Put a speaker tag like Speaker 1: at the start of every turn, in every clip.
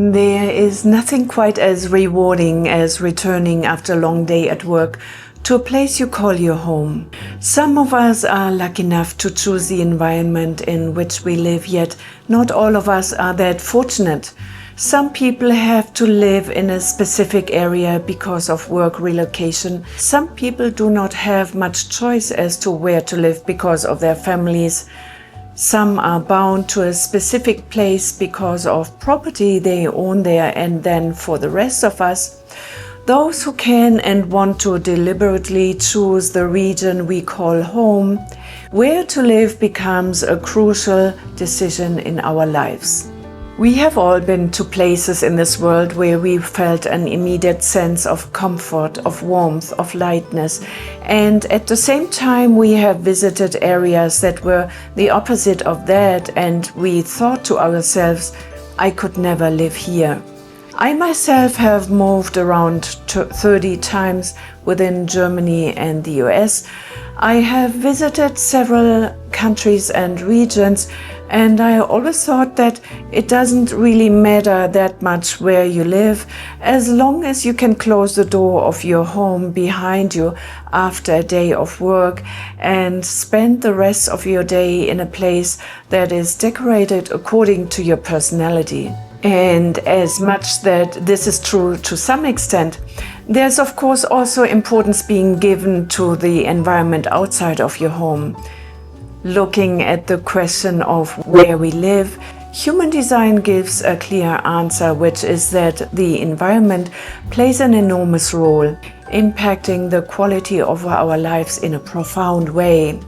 Speaker 1: There is nothing quite as rewarding as returning after a long day at work to a place you call your home. Some of us are lucky enough to choose the environment in which we live, yet not all of us are that fortunate. Some people have to live in a specific area because of work relocation. Some people do not have much choice as to where to live because of their families. Some are bound to a specific place because of property they own there, and then for the rest of us, those who can and want to deliberately choose the region we call home, where to live becomes a crucial decision in our lives. We have all been to places in this world where we felt an immediate sense of comfort, of warmth, of lightness, and at the same time we have visited areas that were the opposite of that, and we thought to ourselves, I could never live here. I myself have moved around 30 times within Germany and the US. I have visited several countries and regions, and I always thought that it doesn't really matter that much where you live, as long as you can close the door of your home behind you after a day of work and spend the rest of your day in a place that is decorated according to your personality. And as much that this is true to some extent, there's of course also importance being given to the environment outside of your home. Looking at the question of where we live, human design gives a clear answer, which is that the environment plays an enormous role, impacting the quality of our lives in a profound way.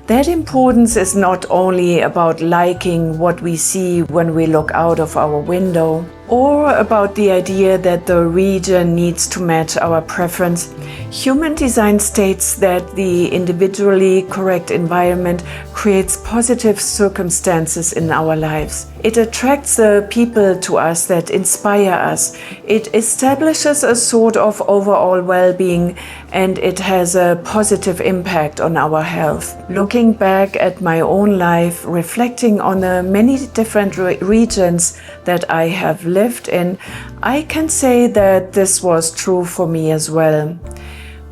Speaker 1: That importance is not only about liking what we see when we look out of our window, or about the idea that the region needs to match our preference. Human design states that the individually correct environment creates positive circumstances in our lives. It attracts the people to us that inspire us. It establishes a sort of overall well-being, and it has a positive impact on our health. Looking back at my own life, reflecting on the many different regions that I have lived in, I can say that this was true for me as well.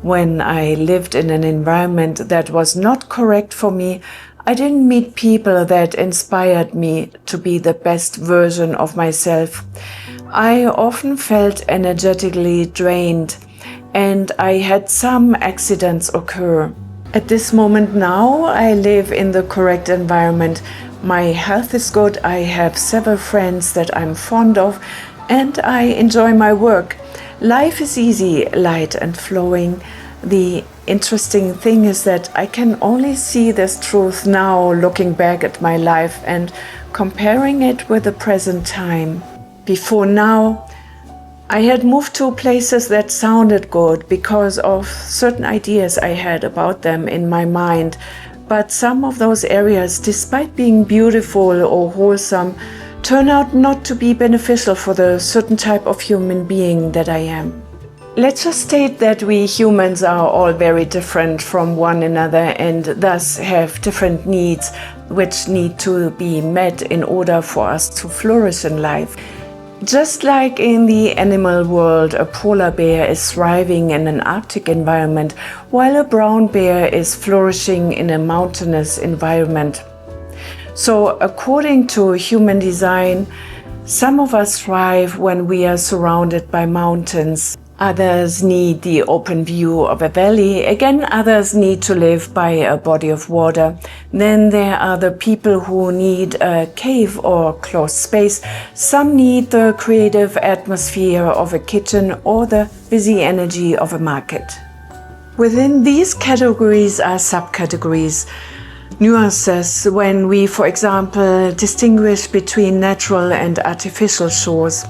Speaker 1: When I lived in an environment that was not correct for me, I didn't meet people that inspired me to be the best version of myself. I often felt energetically drained, and I had some accidents occur. At this moment now, I live in the correct environment. My health is good, I have several friends that I'm fond of, and I enjoy my work. Life is easy, light and flowing. The interesting thing is that I can only see this truth now, looking back at my life and comparing it with the present time. Before now, I had moved to places that sounded good because of certain ideas I had about them in my mind. But some of those areas, despite being beautiful or wholesome, turn out not to be beneficial for the certain type of human being that I am. Let's just state that we humans are all very different from one another and thus have different needs which need to be met in order for us to flourish in life. Just like in the animal world, a polar bear is thriving in an Arctic environment, while a brown bear is flourishing in a mountainous environment. So, according to human design, some of us thrive when we are surrounded by mountains. Others need the open view of a valley. Again, others need to live by a body of water. Then there are the people who need a cave or closed space. Some need the creative atmosphere of a kitchen or the busy energy of a market. Within these categories are subcategories, nuances when we, for example, distinguish between natural and artificial shores.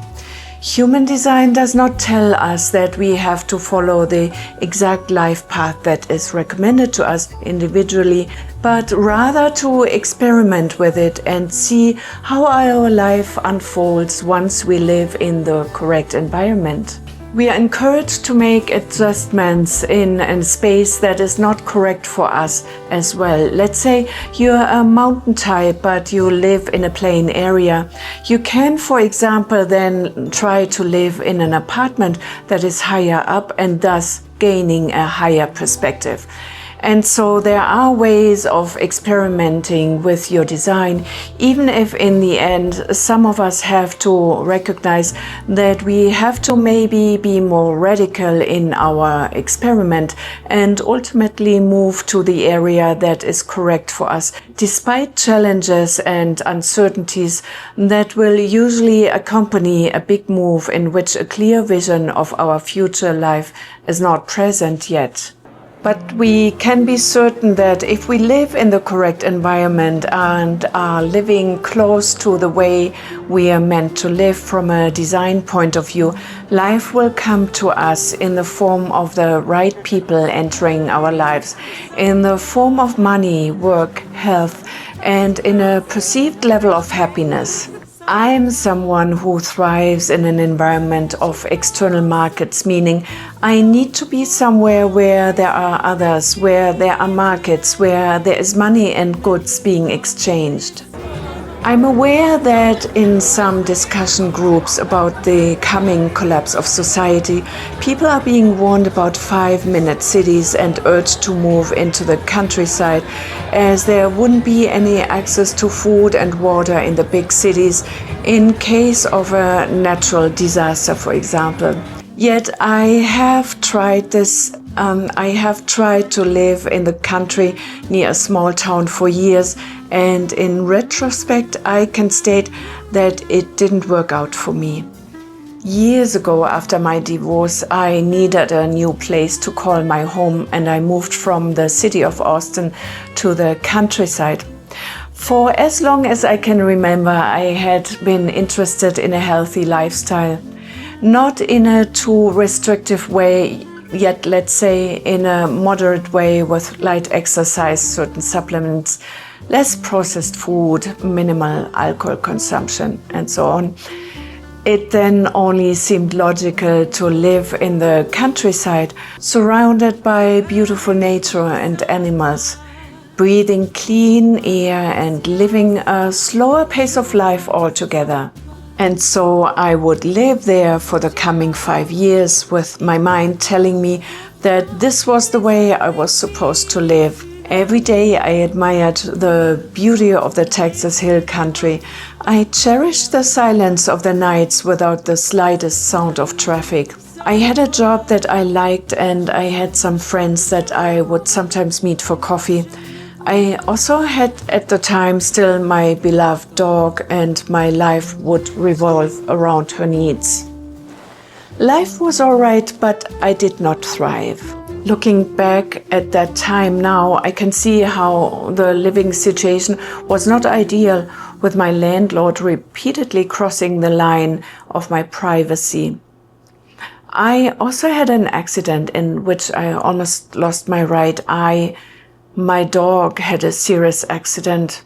Speaker 1: Human design does not tell us that we have to follow the exact life path that is recommended to us individually, but rather to experiment with it and see how our life unfolds once we live in the correct environment. We are encouraged to make adjustments in a space that is not correct for us as well. Let's say you're a mountain type, but you live in a plain area. You can, for example, then try to live in an apartment that is higher up and thus gaining a higher perspective. And so there are ways of experimenting with your design, even if in the end some of us have to recognize that we have to maybe be more radical in our experiment and ultimately move to the area that is correct for us, despite challenges and uncertainties that will usually accompany a big move in which a clear vision of our future life is not present yet. But we can be certain that if we live in the correct environment and are living close to the way we are meant to live from a design point of view, life will come to us in the form of the right people entering our lives, in the form of money, work, health, and in a perceived level of happiness. I'm someone who thrives in an environment of external markets, meaning I need to be somewhere where there are others, where there are markets, where there is money and goods being exchanged. I'm aware that in some discussion groups about the coming collapse of society, people are being warned about 5-minute cities and urged to move into the countryside, as there wouldn't be any access to food and water in the big cities in case of a natural disaster, for example. Yet I have tried this. I have tried to live in the country near a small town for years, and in retrospect I can state that it didn't work out for me. Years ago, after my divorce, I needed a new place to call my home, and I moved from the city of Austin to the countryside. For as long as I can remember, I had been interested in a healthy lifestyle. Not in a too restrictive way, yet let's say in a moderate way, with light exercise, certain supplements, less processed food, minimal alcohol consumption, and so on. It then only seemed logical to live in the countryside, surrounded by beautiful nature and animals, breathing clean air and living a slower pace of life altogether. And so I would live there for the coming 5 years, with my mind telling me that this was the way I was supposed to live. Every day I admired the beauty of the Texas Hill Country. I cherished the silence of the nights without the slightest sound of traffic. I had a job that I liked, and I had some friends that I would sometimes meet for coffee. I also had at the time still my beloved dog, and my life would revolve around her needs. Life was all right, but I did not thrive. Looking back at that time now, I can see how the living situation was not ideal, with my landlord repeatedly crossing the line of my privacy. I also had an accident in which I almost lost my right eye. My dog had a serious accident,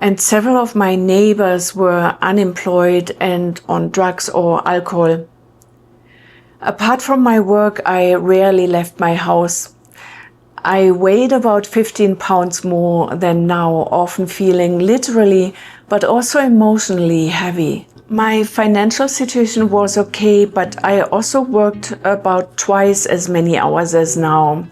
Speaker 1: and several of my neighbors were unemployed and on drugs or alcohol. Apart from my work, I rarely left my house. I weighed about 15 pounds more than now, often feeling literally but also emotionally heavy. My financial situation was okay, but I also worked about twice as many hours as now.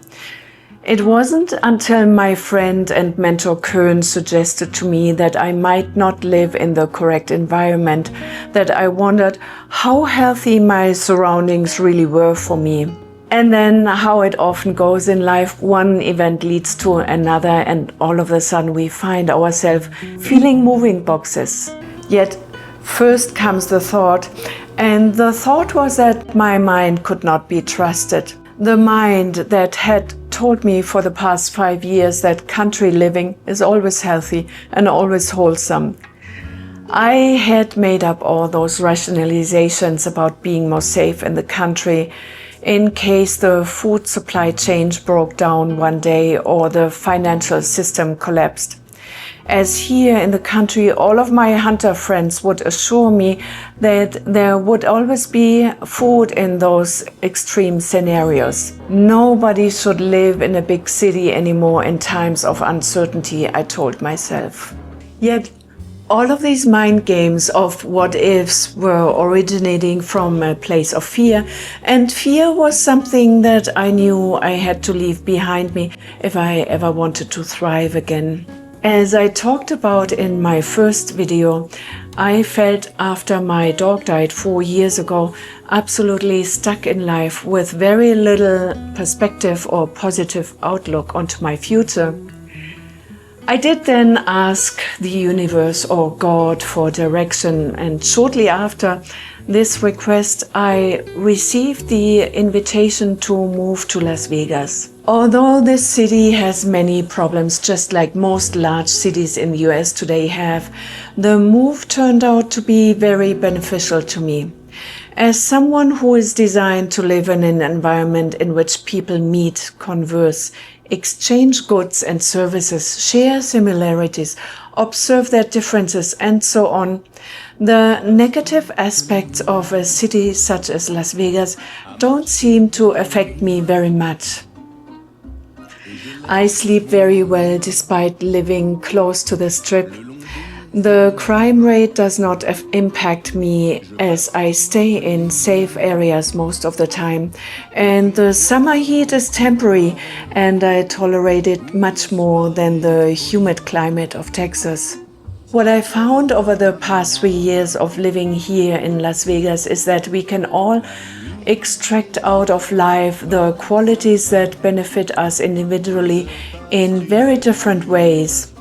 Speaker 1: It wasn't until my friend and mentor Köln suggested to me that I might not live in the correct environment that I wondered how healthy my surroundings really were for me. And then, how it often goes in life, one event leads to another, and all of a sudden we find ourselves feeling moving boxes. Yet first comes the thought, and the thought was that my mind could not be trusted. The mind that had told me for the past 5 years that country living is always healthy and always wholesome. I had made up all those rationalizations about being more safe in the country in case the food supply chain broke down one day or the financial system collapsed. as here in the country all of my hunter friends would assure me that there would always be food in those extreme scenarios. Nobody should live in a big city anymore in times of uncertainty, I told myself. Yet all of these mind games of what ifs were originating from a place of fear, and fear was something that I knew I had to leave behind me if I ever wanted to thrive again. As I talked about in my first video, I felt after my dog died 4 years ago absolutely stuck in life with very little perspective or positive outlook onto my future. I did then ask the universe or God for direction, and shortly after this request I received the invitation to move to Las Vegas. Although this city has many problems, just like most large cities in the US today have, the move turned out to be very beneficial to me. As someone who is designed to live in an environment in which people meet, converse, exchange goods and services, share similarities, observe their differences, and so on, the negative aspects of a city such as Las Vegas don't seem to affect me very much. I sleep very well despite living close to the Strip. The crime rate does not impact me as I stay in safe areas most of the time, and the summer heat is temporary and I tolerate it much more than the humid climate of Texas. What I found over the past 3 years of living here in Las Vegas is that we can all extract out of life the qualities that benefit us individually in very different ways.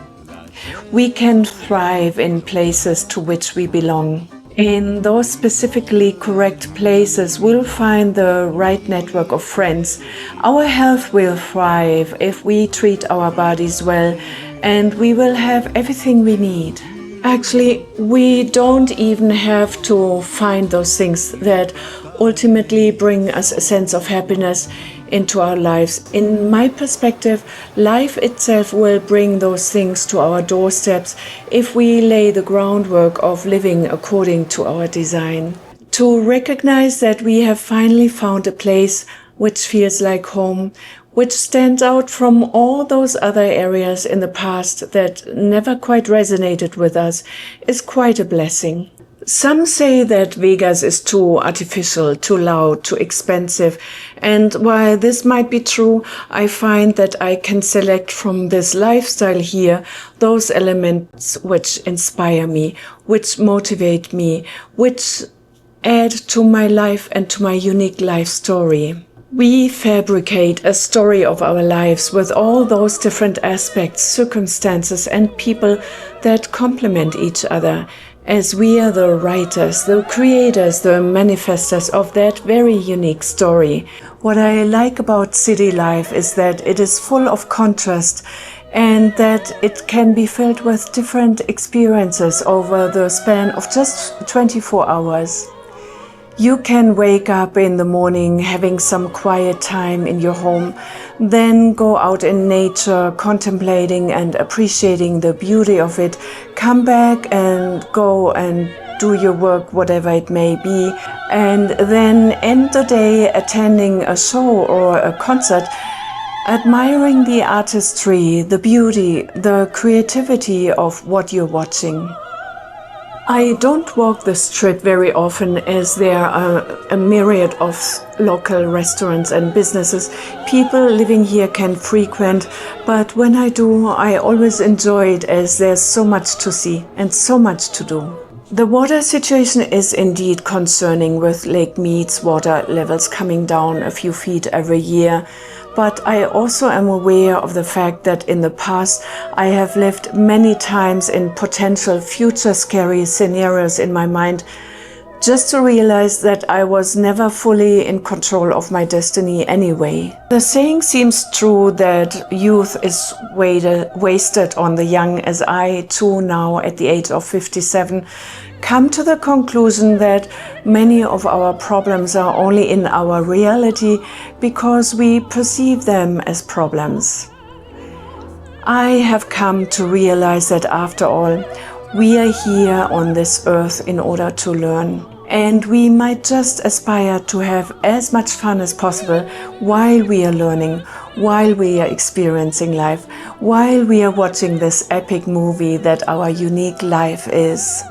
Speaker 1: We can thrive in places to which we belong. In those specifically correct places, we'll find the right network of friends. Our health will thrive if we treat our bodies well, and we will have everything we need. Actually, we don't even have to find those things that ultimately bring us a sense of happiness into our lives. In my perspective, life itself will bring those things to our doorsteps if we lay the groundwork of living according to our design. To recognize that we have finally found a place which feels like home, which stands out from all those other areas in the past that never quite resonated with us, is quite a blessing. Some say that Vegas is too artificial, too loud, too expensive, and while this might be true, I find that I can select from this lifestyle here those elements which inspire me, which motivate me, which add to my life and to my unique life story. We fabricate a story of our lives with all those different aspects, circumstances, and people that complement each other, as we are the writers, the creators, the manifestors of that very unique story. What I like about city life is that it is full of contrast and that it can be filled with different experiences over the span of just 24 hours. You can wake up in the morning having some quiet time in your home, then go out in nature, contemplating and appreciating the beauty of it, come back and go and do your work, whatever it may be, and then end the day attending a show or a concert, admiring the artistry, the beauty, the creativity of what you're watching. I don't walk the Strip very often as there are a myriad of local restaurants and businesses people living here can frequent, but when I do, I always enjoy it as there's so much to see and so much to do. The water situation is indeed concerning, with Lake Mead's water levels coming down a few feet every year. But I also am aware of the fact that in the past I have lived many times in potential future scary scenarios in my mind, just to realize that I was never fully in control of my destiny anyway. The saying seems true that youth is wasted on the young, as I too, now at the age of 57, come to the conclusion that many of our problems are only in our reality because we perceive them as problems. I have come to realize that after all, we are here on this earth in order to learn. And we might just aspire to have as much fun as possible while we are learning, while we are experiencing life, while we are watching this epic movie that our unique life is.